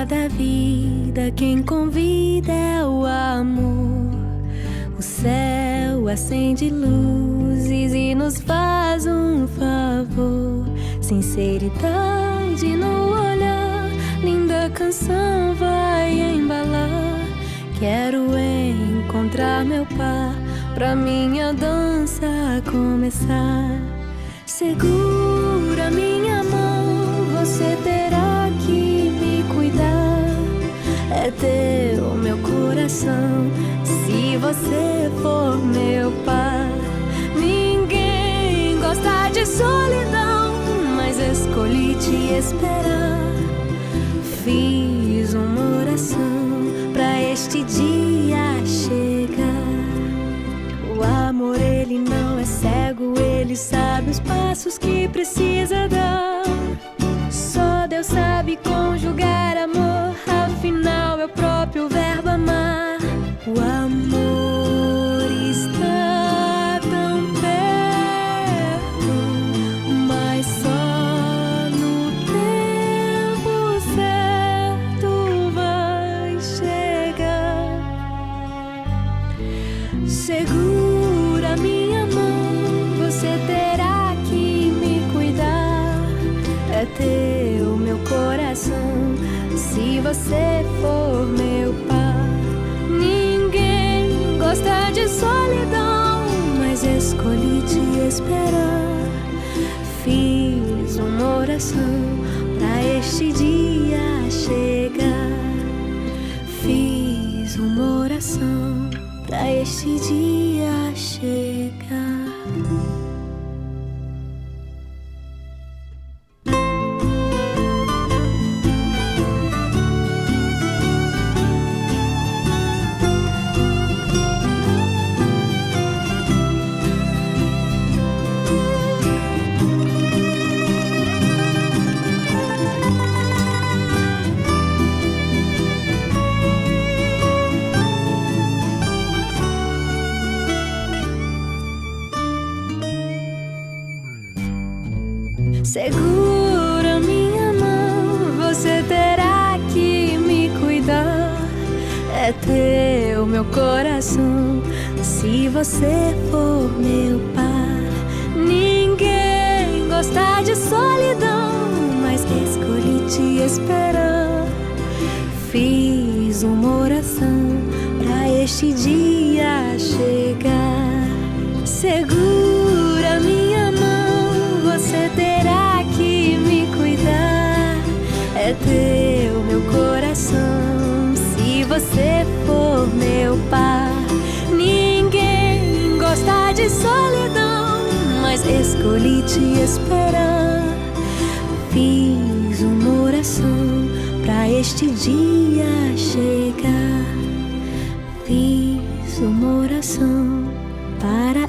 da vida, quem convida é o amor. O céu acende luzes e nos faz um favor. Sinceridade no olhar, linda canção vai embalar. Quero encontrar meu par pra minha dança começar. Segura minha mão, você terá que me cuidar. É teu meu coração, se você for meu par. Ninguém gosta de solidão, mas escolhi te esperar. Fiz uma oração pra este dia chegar. O amor, ele não é cego, ele sabe os passos que precisa dar. Só Deus sabe conjugar amor, afinal é o próprio verbo amar. O amor está tão perto, mas só no tempo certo vai chegar. Segura minha mão, você terá que me cuidar. É teu meu coração, se você for meu par. Ninguém gosta de solidão, mas escolhi te esperar. Fiz uma oração pra este dia chegar. Fiz uma oração pra este dia chegar. Segura minha mão, você terá que me cuidar. É teu meu coração, se você for meu par. Ninguém gosta de solidão, mas escolhi te esperar. Fiz uma oração pra este dia chegar. Segura minha mão, você terá que me cuidar. É teu meu coração, se você for meu par. Ninguém gosta de solidão, mas escolhi te esperar. Fiz uma oração pra este dia chegar. Fiz uma oração para